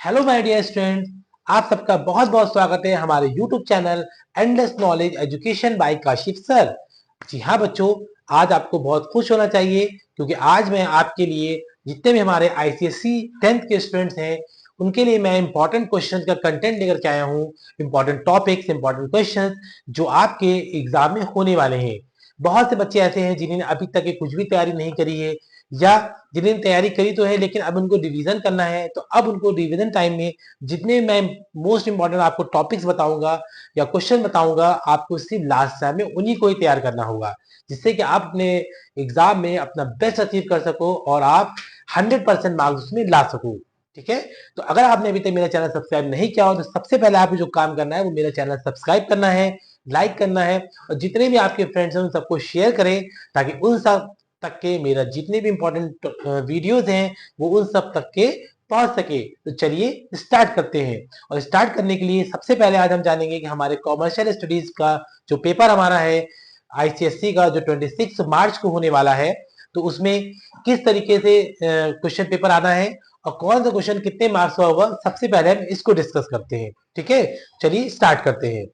Hello my dear students, आप सबका बहुत बहुत स्वागत है हमारे YouTube channel endless knowledge education by Kashif sir. जी हाँ बच्चों, आज आपको बहुत खुश होना चाहिए क्योंकि आज मैं आपके लिए जितने भी हमारे आईसीएसई 10th के स्टूडेंट्स हैं उनके लिए मैं इंपॉर्टेंट क्वेश्चन का कंटेंट लेकर के आया हूँ। इंपॉर्टेंट टॉपिक्स, इंपॉर्टेंट क्वेश्चन जो आपके एग्जाम में होने वाले हैं। बहुत से बच्चे ऐसे हैं जिन्होंने अभी तक कुछ भी तैयारी नहीं करी है या जिन्होंने तैयारी करी तो है लेकिन अब उनको रिवीजन करना है। तो अब उनको रिवीजन टाइम में जितने मैं मोस्ट इंपॉर्टेंट आपको टॉपिक्स बताऊंगा या क्वेश्चन बताऊंगा, आपको सिर्फ लास्ट टाइम में उन्हीं को ही तैयार करना होगा, जिससे कि आप अपने एग्जाम में अपना बेस्ट अचीव कर सको और आप 100% मार्क्स उसमें ला सको। ठीक है, तो अगर आपने अभी तक मेरा चैनल सब्सक्राइब नहीं किया हो तो सबसे पहले आपको जो काम करना है वो मेरा चैनल सब्सक्राइब करना है, लाइक करना है और जितने भी आपके फ्रेंड्स हैं उन सबको शेयर करें ताकि उन सब तक के मेरा जितने भी इंपॉर्टेंट वीडियोस हैं वो उन सब तक के पहुंच सके। तो चलिए स्टार्ट करते हैं। और स्टार्ट करने के लिए सबसे पहले आज हम जानेंगे कि हमारे कॉमर्शियल स्टडीज का जो पेपर हमारा है आईसीएससी का, जो 26 मार्च को होने वाला है, तो उसमें किस तरीके से क्वेश्चन पेपर आना है और कौन सा क्वेश्चन कितने मार्क्स का होगा, सबसे पहले हम इसको डिस्कस करते हैं। ठीक है, चलिए स्टार्ट करते हैं।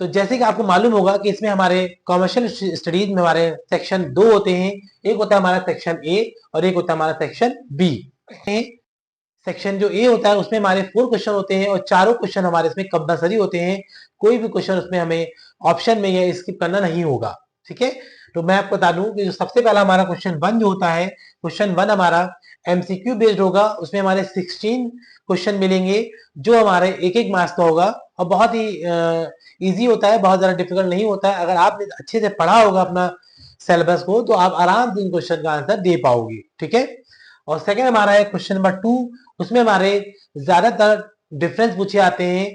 तो जैसे कि आपको मालूम होगा कि इसमें हमारे कॉमर्शियल स्टडीज में हमारे सेक्शन दो होते हैं। एक होता है हमारा सेक्शन ए और एक होता है हमारा सेक्शन बी। सेक्शन जो ए होता है उसमें हमारे 4 क्वेश्चन होते हैं और चारों क्वेश्चन हमारे इसमें कंपलसरी होते हैं। कोई भी क्वेश्चन उसमें हमें ऑप्शन में या स्किप करना नहीं होगा। ठीक है, तो मैं आपको बता दूं कि जो सबसे पहला हमारा क्वेश्चन 1 जो होता है, क्वेश्चन 1 हमारा एमसीक्यू बेस्ड होगा। उसमें हमारे 16 क्वेश्चन मिलेंगे जो हमारे एक एक मार्क्स का होगा और बहुत ही इजी होता है, बहुत ज्यादा डिफिकल्ट नहीं होता है। अगर आपने अच्छे से पढ़ा होगा अपना सिलेबस को तो आप आराम से इन क्वेश्चन का आंसर दे पाओगे। ठीक है, और सेकंड हमारा है क्वेश्चन नंबर 2। उसमें हमारे ज्यादातर डिफरेंस पूछे आते हैं।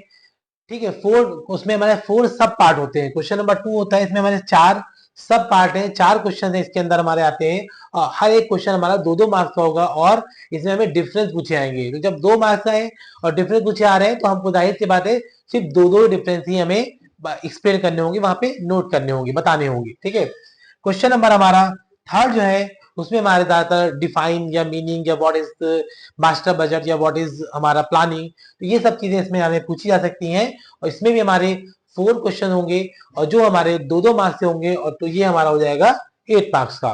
ठीक है, उसमें हमारे 4 सब पार्ट होते हैं। क्वेश्चन नंबर 2 होता है, इसमें हमारे 4 सब पार्ट हैं, 4 क्वेश्चन है इसके अंदर हमारे आते हैं और हर एक क्वेश्चन हमारा 2-2 मार्क्स का होगा और इसमें हमें डिफरेंस पूछे आएंगे। तो जब 2 मार्क्स आए और डिफरेंस पूछे आ रहे हैं तो हमको जाहिर सी बात है सिर्फ 2-2 डिफरेंस ही हमें एक्सप्लेन करने होंगे, वहां पे नोट करने होंगे, बताने होंगे। ठीक है, क्वेश्चन नंबर हमारा थर्ड जो है उसमें हमारे ज्यादातर डिफाइन या मीनिंग या व्हाट इज मास्टर बजट या व्हाट इज हमारा प्लानिंग, तो ये सब चीजें इसमें हमें पूछी जा सकती हैं और इसमें भी हमारे 4 क्वेश्चन होंगे और जो हमारे 2-2 मार्क्स से होंगे और तो ये हमारा हो जाएगा 8 मार्क्स का।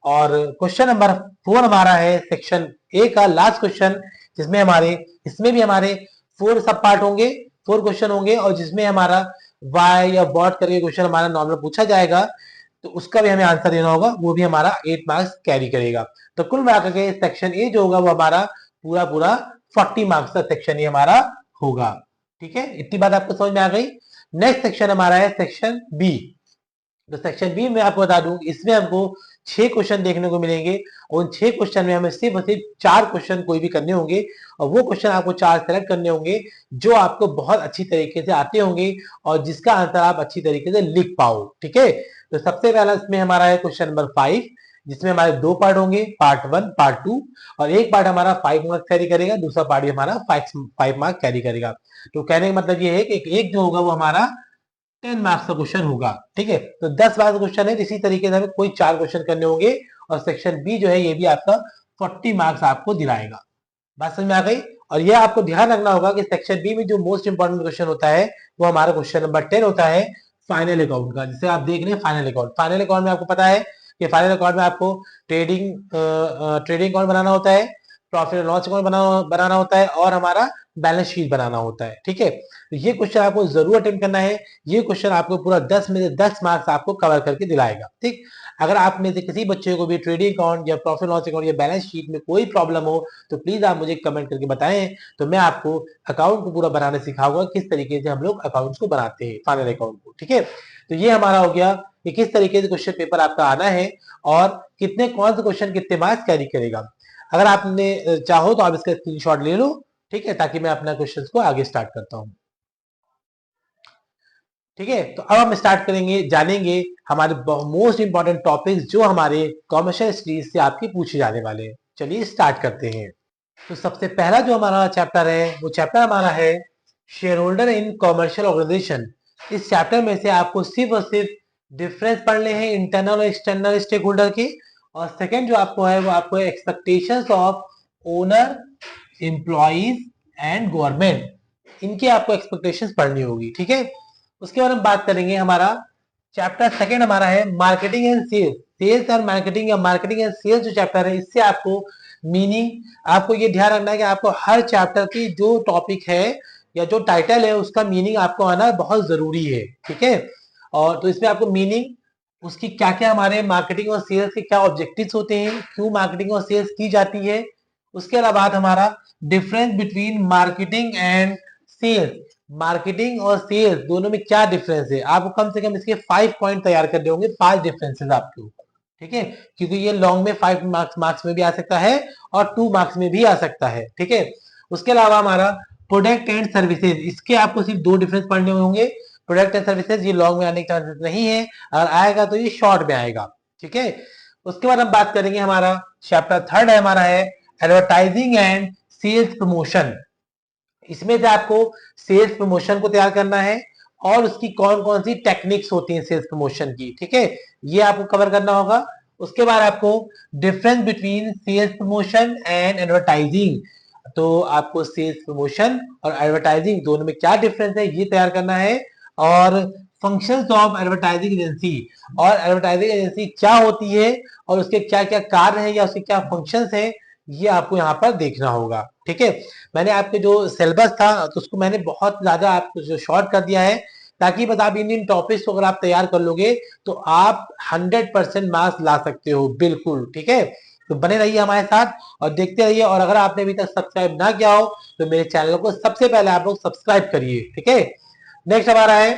और क्वेश्चन नंबर 4 हमारा है सेक्शन ए का लास्ट क्वेश्चन, जिसमें हमारे इसमें भी हमारे 4 सब पार्ट होंगे, 4 क्वेश्चन होंगे और जिसमें हमारा वाई या व्हाट करके क्वेश्चन हमारा नॉर्मल पूछा जाएगा, तो उसका भी हमें आंसर देना होगा, वो भी हमारा 8 मार्क्स कैरी करेगा। तो कुल मिलाकर के सेक्शन ए जो होगा वो हमारा पूरा पूरा 40 मार्क्स का सेक्शन ए हमारा होगा। ठीक है, इतनी बात आपको समझ में आ गई। नेक्स्ट सेक्शन हमारा है सेक्शन बी। तो सेक्शन बी में आपको बता दूं इसमें हमको 6 क्वेश्चन देखने को मिलेंगे और उन 6 क्वेश्चन में हमें सिर्फ और सिर्फ 4 क्वेश्चन कोई भी करने होंगे और वो क्वेश्चन आपको 4 सेलेक्ट करने होंगे जो आपको बहुत अच्छी तरीके से आते होंगे और जिसका आंसर आप अच्छी तरीके से लिख पाओ। ठीक है, तो सबसे पहला इसमें हमारा है क्वेश्चन नंबर 5, जिसमें हमारे 2 पार्ट होंगे, पार्ट 1 पार्ट 2, और एक पार्ट हमारा 5 मार्क्स कैरी करेगा, दूसरा पार्ट भी हमारा 5 मार्क्स कैरी करेगा। तो कहने का मतलब ये है कि एक जो होगा वो हमारा 10 मार्क्स का क्वेश्चन होगा। ठीक है, तो 10 मार्क्स का क्वेश्चन है, इसी तरीके से हमें कोई 4 क्वेश्चन करने होंगे और सेक्शन बी जो है ये भी आपका 40 मार्क्स आपको दिलाएगा। बात समझ में आ गई। और ये आपको ध्यान रखना होगा कि सेक्शन बी में जो मोस्ट इंपॉर्टेंट क्वेश्चन होता है वो हमारा क्वेश्चन नंबर 10 होता है फाइनल अकाउंट का, जिसे आप देख रहे हैं फाइनल अकाउंट। फाइनल अकाउंट में आपको पता है कि फाइनल अकाउंट में आपको ट्रेडिंग अकाउंट बनाना होता है, प्रॉफिट एंड लॉस अकाउंट बनाना होता है और हमारा बैलेंस शीट बनाना होता है। ठीक है, तो ये क्वेश्चन आपको जरूर अटेम्प्ट करना है। ये क्वेश्चन आपको पूरा 10 में से 10 मार्क्स आपको कवर करके दिलाएगा। ठीक, अगर आप में से किसी बच्चे को भी ट्रेडिंग अकाउंट या प्रॉफिट लॉस अकाउंट या बैलेंस शीट में कोई प्रॉब्लम हो तो प्लीज आप मुझे कमेंट करके बताएं, तो मैं आपको अकाउंट को पूरा बनाने सिखाऊंगा किस तरीके से हम लोग अकाउंट्स को बनाते हैं, फाइनल अकाउंट को। ठीक है, तो ये हमारा हो गया कि किस तरीके से क्वेश्चन पेपर आपका आना है और कितने कौन से क्वेश्चन कितने मार्क्स कैरी करेगा। अगर आपने चाहो तो आप इसका स्क्रीनशॉट ले लो। ठीक है, ताकि मैं अपना क्वेश्चन को आगे स्टार्ट करता हूं। ठीक है, तो अब हम स्टार्ट करेंगे, जानेंगे हमारे मोस्ट इंपॉर्टेंट टॉपिक्स जो हमारे कॉमर्शियल स्टडीज से आपके पूछे जाने वाले हैं। चलिए स्टार्ट करते हैं। तो सबसे पहला जो हमारा चैप्टर है वो चैप्टर हमारा है shareholder in commercial organisation. इस चैप्टर में से आपको सिर्फ और सिर्फ डिफरेंस पढ़ने हैं इंटरनल और एक्सटर्नल स्टेक होल्डर के, और सेकेंड जो आपको है वो आपको expectations of owner, employees and government, इनकी आपको एक्सपेक्टेशंस पढ़नी होगी, ठीक है। उसके बाद हम बात करेंगे, हमारा चैप्टर सेकंड हमारा है marketing and sales. Sales and marketing या मार्केटिंग एंड सेल्स जो चैप्टर है, इससे आपको मीनिंग, आपको ये ध्यान रखना है कि आपको हर चैप्टर की जो टॉपिक है या जो टाइटल है उसका मीनिंग आपको आना बहुत जरूरी है, ठीक है। और तो इसमें आपको मीनिंग, उसकी क्या क्या, हमारे मार्केटिंग और सेल्स के क्या ऑब्जेक्टिव्स होते हैं, क्यों मार्केटिंग और सेल्स की जाती है। उसके अलावा हमारा difference between marketing and sales, marketing और सेल्स दोनों में क्या डिफरेंस है, आपको कम से कम इसके 5 पॉइंट तैयार कर होंगे, 5 डिफरेंसेस आपके ऊपर, ठीक है। क्योंकि ये लॉन्ग में 5 मार्क्स में भी आ सकता है और 2 मार्क्स में भी आ सकता है, ठीक है। उसके अलावा हमारा प्रोडक्ट एंड सर्विसेज, इसके आपको सिर्फ 2 डिफरेंस पढ़ने होंगे। प्रोडक्ट एंड सर्विसेज ये लॉन्ग में आने के चांसेस नहीं है, अगर आएगा तो ये शॉर्ट में आएगा, ठीक है। उसके बाद हम बात करेंगे, हमारा चैप्टर थर्ड है, हमारा है एडवर्टाइजिंग एंड सेल्स प्रमोशन। इसमें से आपको सेल्स प्रमोशन को तैयार करना है और उसकी कौन कौन सी टेक्निक्स होती हैं सेल्स प्रमोशन की, ठीक है, ये आपको कवर करना होगा। उसके बाद आपको difference between sales promotion and advertising, तो आपको सेल्स प्रमोशन और एडवर्टाइजिंग दोनों में क्या डिफरेंस है ये तैयार करना है। और फंक्शंस ऑफ एडवर्टाइजिंग एजेंसी, और एडवर्टाइजिंग एजेंसी क्या होती है और उसके क्या क्या कार्य हैं या उसके क्या फंक्शंस हैं, ये आपको यहाँ पर देखना होगा, ठीक है। मैंने आपके जो सिलेबस था तो उसको मैंने बहुत ज्यादा आपको जो शॉर्ट कर दिया है, ताकि बस आप इन टॉपिक्स को अगर आप तैयार कर लोगे तो आप 100% मार्क्स ला सकते हो, बिल्कुल, ठीक है। तो बने रहिए हमारे साथ और देखते रहिए, और अगर आपने अभी तक सब्सक्राइब ना किया हो तो मेरे चैनल को सबसे पहले आप लोग सब्सक्राइब करिए, ठीक है। नेक्स्ट हमारा है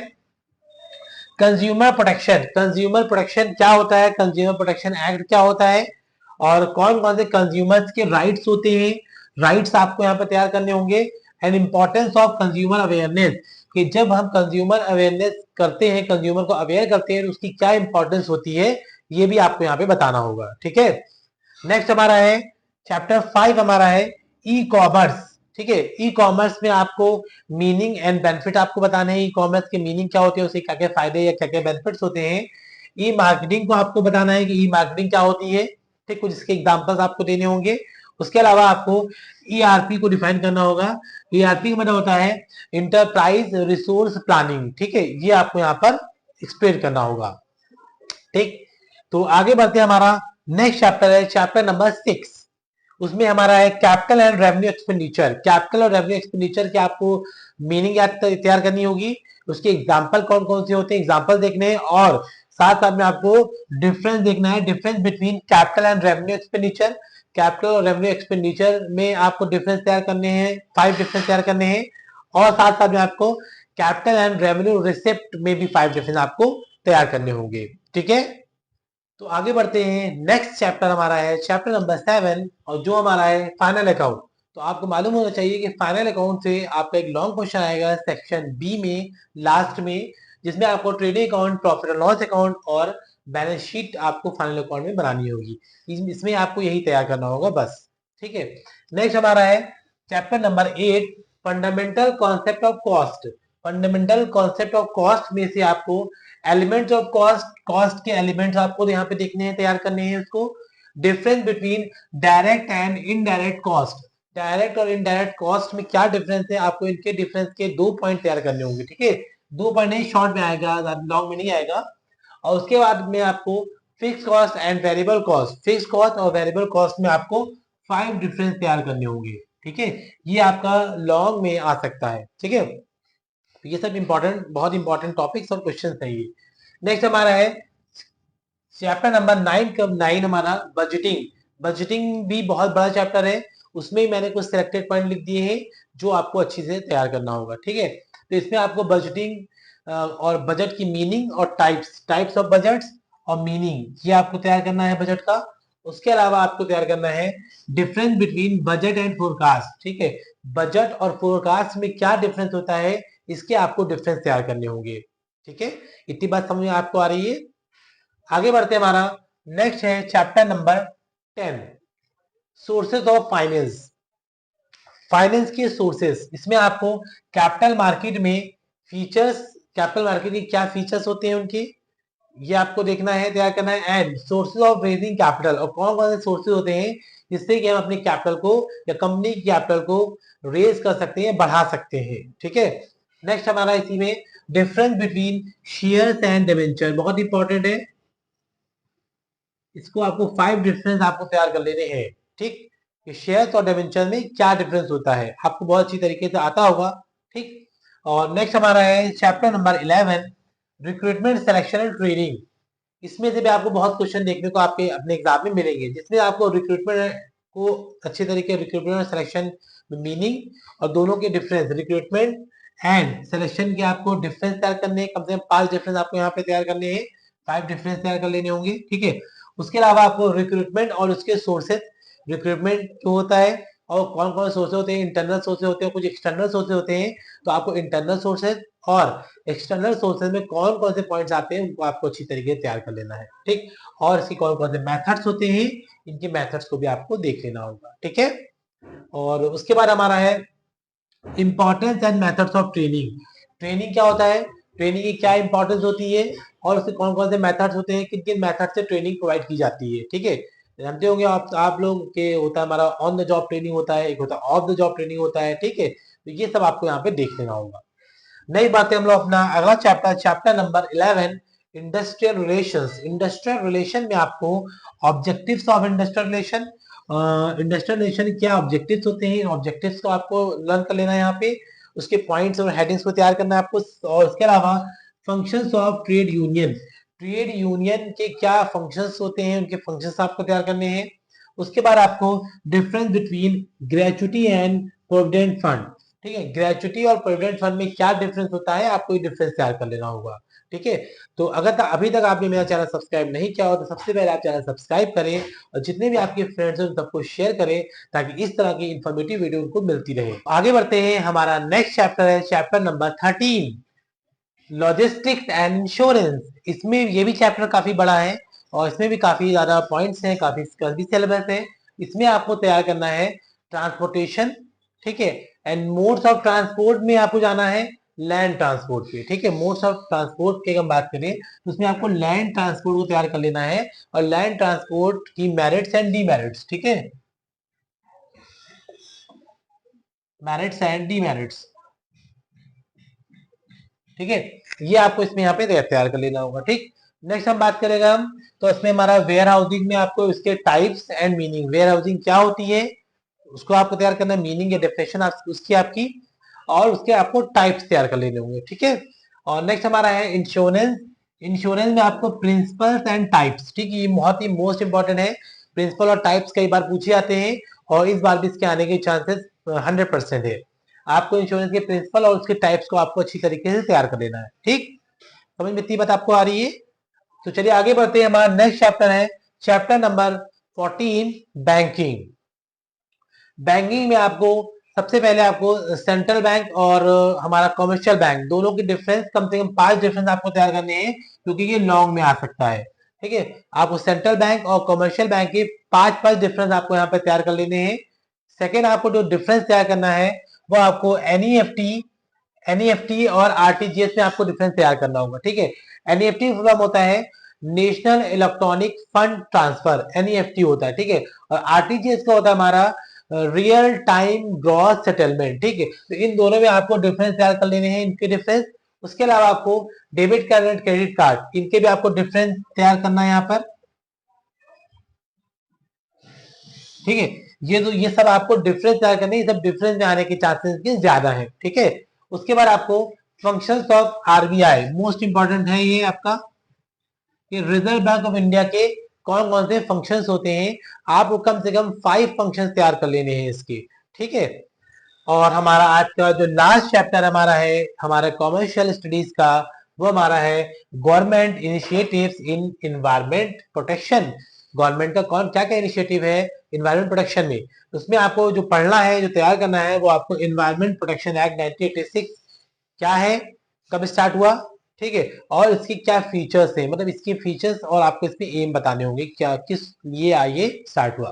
कंज्यूमर प्रोटेक्शन। कंज्यूमर प्रोटेक्शन क्या होता है, कंज्यूमर प्रोटेक्शन एक्ट क्या होता है, और कौन कौन से कंज्यूमर्स के राइट्स होते हैं, राइट्स आपको यहाँ पर तैयार करने होंगे। And importance of consumer awareness, कि जब हम कंज्यूमर अवेयरनेस करते हैं, कंज्यूमर को अवेयर करते हैं, तो उसकी क्या इंपॉर्टेंस होती है, ये भी आपको यहाँ पे बताना होगा, ठीक है। नेक्स्ट हमारा है चैप्टर 5, हमारा है ई कॉमर्स, ठीक है। ई कॉमर्स में आपको मीनिंग एंड बेनिफिट आपको बताने हैं, ई कॉमर्स के मीनिंग क्या होती है, उसके क्या क्या फायदे या क्या क्या बेनिफिट्स होते हैं। ई मार्केटिंग को आपको बताना है कि ई मार्केटिंग क्या होती है, ठीक, कुछ इसके एग्जांपल्स आपको देने होंगे। उसके अलावा आपको ईआरपी को डिफाइन करना होगा। ईआरपी का मतलब होता है इंटरप्राइज रिसोर्स प्लानिंग, ठीक है, ये आपको यहाँ पर एक्सप्लेन करना होगा, ठीक। तो आगे बढ़ते हैं, हमारा नेक्स्ट चैप्टर है चैप्टर नंबर 6। उसमें हमारा है capital and revenue expenditure. Capital और रेवेन्यू एक्सपेंडिचर की आपको मीनिंग तैयार करनी होगी, उसके एग्जांपल कौन कौन से होते हैं, एग्जांपल देखने हैं, और साथ साथ में आपको डिफरेंस देखना है, difference between capital and revenue expenditure. Capital और रेवेन्यू एक्सपेंडिचर में आपको डिफरेंस तैयार करने हैं, 5 डिफरेंस तैयार करने हैं, और साथ साथ में आपको कैपिटल एंड रेवेन्यू रिसिप्ट में भी 5 डिफरेंस आपको तैयार करने होंगे, ठीक है। तो आगे बढ़ते हैं, नेक्स्ट चैप्टर हमारा है चैप्टर नंबर 7, और जो हमारा है फाइनल अकाउंट। तो आपको मालूम होना चाहिए कि फाइनल अकाउंट से आपका एक लॉन्ग क्वेश्चन आएगा सेक्शन बी में, लास्ट में, जिसमें आपको trading account, profit and loss account और बैलेंस शीट आपको फाइनल अकाउंट में बनानी होगी। इसमें आपको यही तैयार करना होगा बस, ठीक है। नेक्स्ट हमारा है chapter number 8, fundamental concept of cost. Fundamental concept of cost में से आपको एलिमेंट्स ऑफ कॉस्ट, कॉस्ट के एलिमेंट्स आपको यहाँ पे देखने हैं, तैयार करने हैं उसको। Difference between direct and indirect cost, direct और इनडायरेक्ट कॉस्ट में क्या डिफरेंस है, आपको इनके डिफरेंस के 2 पॉइंट तैयार करने होंगे, ठीक है। 2 पॉइंट नहीं, शॉर्ट में आएगा, लॉन्ग में नहीं आएगा। और उसके बाद में आपको fix cost and variable cost, fix cost और वेरिएबल कॉस्ट में आपको 5 डिफरेंस तैयार करने होंगे, ठीक है। ये आपका लॉन्ग में आ सकता है, ठीक है। तो ये सब इंपॉर्टेंट, बहुत इंपॉर्टेंट टॉपिक्स और क्वेश्चन है ये। नेक्स्ट हमारा है चैप्टर नंबर 9 का 9 हमारा बजटिंग। बजटिंग भी बहुत बड़ा चैप्टर है, उसमें मैंने कुछ सिलेक्टेड पॉइंट लिख दिए हैं जो आपको अच्छी से तैयार करना होगा, ठीक है। तो इसमें आपको बजटिंग और बजट की मीनिंग और टाइप्स ऑफ बजट्स और मीनिंग, ये आपको तैयार करना है बजट का। उसके अलावा आपको तैयार करना है difference between budget and forecast, ठीक है। बजट और फोरकास्ट में क्या डिफरेंस होता है, इसके आपको डिफरेंस तैयार करने होंगे, ठीक है। इतनी बात समझ में आपको आ रही है। आगे बढ़ते हैं, हमारा नेक्स्ट है chapter number 10, sources of finance. Finance के सोर्सेस, इसमें आपको कैपिटल मार्केट में फीचर्स, कैपिटल मार्केट की क्या फीचर्स होते हैं उनके, ये आपको देखना है, तैयार करना है। And sources of raising capital, और कौन कौन से सोर्सेज होते हैं जिससे कि हम अपनी कैपिटल को या कंपनी की कैपिटल को रेज कर सकते हैं, बढ़ा सकते हैं। ठीक है, नेक्स्ट हमारा इसी में difference between shares and debenture, बहुत इंपॉर्टेंट है। इसको आपको 5 डिफरेंस आपको तैयार कर लेने हैं। ठीक, कि शेयर्स और डिबेंचर में क्या डिफरेंस होता है, आपको बहुत अच्छी तरीके से आता होगा। ठीक, और नेक्स्ट हमारा है chapter number 11, recruitment selection and training. इसमें से भी आपको बहुत क्वेश्चन देखने को आपके अपने एग्जाम में मिलेंगे, जिसमें आपको रिक्रूटमेंट को अच्छे तरीके रिक्रूटमेंट और सिलेक्शन मीनिंग और दोनों के डिफरेंस, रिक्रूटमेंट एंड सिलेक्शन के आपको डिफरेंस तैयार करने हैं। कम से कम 5 डिफरेंस आपको यहाँ पे तैयार करने हैं, 5 डिफरेंस तैयार कर लेने होंगे। ठीक है, उसके अलावा आपको रिक्रूटमेंट और उसके सोर्सेज, रिक्रूटमेंट क्यों होता है और कौन कौन से सोर्सेज होते हैं, इंटरनल सोर्सेज होते हैं, कुछ एक्सटर्नल सोर्सेज होते हैं। तो आपको इंटरनल सोर्सेज और एक्सटर्नल सोर्सेज में कौन कौन से पॉइंट्स आते हैं उनको आपको अच्छी तरीके से तैयार कर लेना है। ठीक, और इसकी कौन कौन से मेथड्स होते हैं, इनके मेथड्स को भी आपको देख लेना होगा। ठीक है, और उसके बाद हमारा है importance and methods of training. Training क्या होता है, ट्रेनिंग की क्या इंपॉर्टेंस होती है और उसके कौन कौन से मेथड्स होते हैं, किन किन मेथड से ट्रेनिंग प्रोवाइड की जाती है। ठीक है, जानते होंगे आप लोग के होता है हमारा ऑन द जॉब ट्रेनिंग होता है, एक होता है ऑफ द जॉब ट्रेनिंग होता है। ठीक है, तो ये सब आपको यहाँ पे देख लेना होगा। नई बातें हम लोग अपना अगला chapter, chapter number 11, industrial relations. Industrial relation में आपको objectives of industrial relation, industrial relation क्या ऑब्जेक्टिव्स होते हैं, ऑब्जेक्टिव्स को आपको लर्न कर लेना है यहाँ पे, उसके पॉइंट्स और हेडिंग्स को तैयार करना है आपको। और उसके अलावा functions of trade union, trade union के क्या फंक्शंस होते हैं, उनके फंक्शंस आपको तैयार करने हैं। उसके बाद आपको difference between gratuity and provident fund. ठीक है, ग्रेचुटी और प्रोविडेंट फंड में क्या डिफरेंस होता है, आपको ये डिफरेंस तैयार कर लेना होगा। ठीक है, तो अगर अभी तक आपने मेरा चैनल सब्सक्राइब नहीं किया हो तो सबसे पहले आप चैनल सब्सक्राइब करें और जितने भी आपके फ्रेंड्स हैं उन सबको शेयर करें, ताकि इस तरह की इंफॉर्मेटिव वीडियो उनको मिलती रहे। आगे बढ़ते हैं, हमारा नेक्स्ट चैप्टर है chapter number 13, logistics and insurance. इसमें ये भी चैप्टर काफी बड़ा है और इसमें भी काफी ज्यादा पॉइंट्स हैं, काफी सिलेबस है। इसमें आपको तैयार करना है ट्रांसपोर्टेशन। ठीक है, एंड मोड्स ऑफ ट्रांसपोर्ट में आपको जाना है लैंड ट्रांसपोर्ट पे। ठीक है, मोड्स ऑफ ट्रांसपोर्ट की हम बात करें तो उसमें आपको लैंड ट्रांसपोर्ट को तैयार कर लेना है और लैंड ट्रांसपोर्ट की मेरिट्स एंड डीमेरिट्स। ठीक है, मेरिट्स एंड डीमेरिट्स। ठीक है, ये आपको इसमें यहाँ पे तैयार कर लेना होगा। ठीक, नेक्स्ट हम बात करेगा हम, तो इसमें हमारा वेयर हाउसिंग में आपको इसके types and meaning, warehousing क्या होती है उसको आपको तैयार करना है, मीनिंग या डेफिनेशन उसकी आपकी, और उसके आपको टाइप्स तैयार कर लेने होंगे। ठीक है, और नेक्स्ट हमारा है इंश्योरेंस। इंश्योरेंस में आपको प्रिंसिपल्स एंड टाइप्स, ठीक है, ये बहुत ही मोस्ट इंपॉर्टेंट है। प्रिंसिपल और टाइप्स कई बार पूछे जाते हैं और इस बार भी इसके आने के चांसेस 100% है। आपको इंश्योरेंस के प्रिंसिपल और उसके टाइप्स को आपको अच्छी तरीके से तैयार कर लेना है। ठीक, समझ में इतनी बात आपको आ रही है? तो चलिए आगे बढ़ते हैं, हमारा नेक्स्ट चैप्टर है चैप्टर नंबर 14, बैंकिंग। बैंकिंग में आपको सबसे पहले आपको सेंट्रल बैंक और हमारा कमर्शियल बैंक दोनों के डिफरेंस, कम से कम 5 डिफरेंस आपको तैयार करने हैं, क्योंकि ये लॉन्ग में आ सकता है। ठीक है, आपको सेंट्रल बैंक और कमर्शियल बैंक के 5 डिफरेंस आपको यहाँ पे तैयार कर लेने हैं। सेकेंड, आपको जो डिफरेंस तैयार करना है वो आपको एनईएफटी और आरटीजीएस में आपको डिफरेंस तैयार करना होगा। ठीक है, एनईएफटी फॉर्म होता है national electronic fund transfer, NEFT होता है। ठीक है, और आरटीजीएस का होता है हमारा रियल टाइम ग्रॉस सेटलमेंट। ठीक है, तो इन दोनों में आपको डिफरेंस तैयार कर लेने हैं, इनके डिफरेंस। उसके अलावा आपको debit card and credit card, इनके भी आपको डिफरेंस तैयार करना है यहाँ पर। ठीक है, ये सब आपको डिफरेंस तैयार करने, ये सब डिफरेंस में आने के चांसेस ज्यादा है। ठीक है, उसके बाद आपको functions of RBI, most important है ये आपका, कि रिजर्व बैंक ऑफ इंडिया के कौन कौन से फंक्शंस होते हैं, आपको कम से कम 5 फंक्शंस तैयार कर लेने हैं इसके। ठीक है, और हमारा आज का जो लास्ट चैप्टर हमारा है हमारा कॉमर्शियल स्टडीज का, वो हमारा है government initiatives in environment protection. Government का कौन क्या क्या इनिशिएटिव है इन्वायरमेंट प्रोटेक्शन में, उसमें आपको जो पढ़ना है, जो तैयार करना है, वो आपको इन्वायरमेंट प्रोटेक्शन एक्ट 1986 क्या है, कब स्टार्ट हुआ। ठीक है, और इसकी क्या फीचर्स है, मतलब इसके फीचर्स और आपको इसमें एम बताने होंगे, क्या किस लिए ये स्टार्ट हुआ।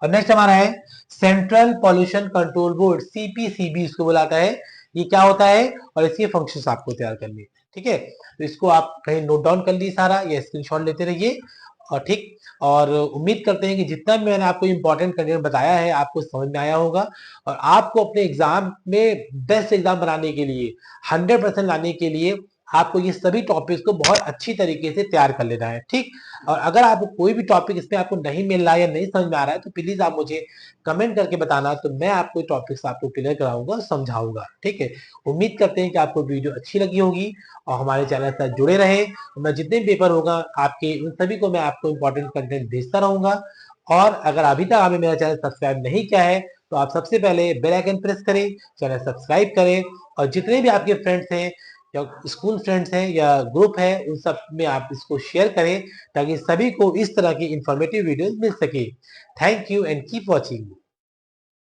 और नेक्स्ट हमारा है central pollution control board, CPCB इसको बुलाता है, ये क्या होता है और इसके फंक्शंस आपको तैयार करने। ठीक है, तो इसको आप कहीं नोट डाउन कर लीजिए सारा या स्क्रीनशॉट लेते रहिए। और ठीक, और उम्मीद करते हैं कि जितना भी मैंने आपको इंपॉर्टेंट कंटेंट बताया है आपको समझ में आया होगा, और आपको अपने एग्जाम में बेस्ट एग्जाम बनाने के लिए 100% लाने के लिए आपको ये सभी टॉपिक्स को बहुत अच्छी तरीके से तैयार कर लेना है। ठीक, और अगर आपको कोई भी टॉपिक इसमें आपको नहीं मिल रहा है या नहीं समझ में आ रहा है तो प्लीज आप मुझे कमेंट करके बताना, तो मैं आपको टॉपिक्स आपको क्लियर कराऊंगा और समझाऊंगा। ठीक है, उम्मीद करते हैं कि आपको वीडियो अच्छी लगी होगी और हमारे चैनल से जुड़े रहे। मैं जितने भी पेपर होगा आपके उन सभी को मैं आपको इंपॉर्टेंट कंटेंट भेजता रहूंगा। और अगर अभी तक आपने मेरा चैनल सब्सक्राइब नहीं किया है तो आप सबसे पहले बेल आइकन प्रेस करें, चैनल सब्सक्राइब करें, और जितने भी आपके फ्रेंड्स हैं या स्कूल फ्रेंड्स हैं या ग्रुप है उन सब में आप इसको शेयर करें ताकि सभी को इस तरह की इंफॉर्मेटिव वीडियोस मिल सके। Thank you and keep watching.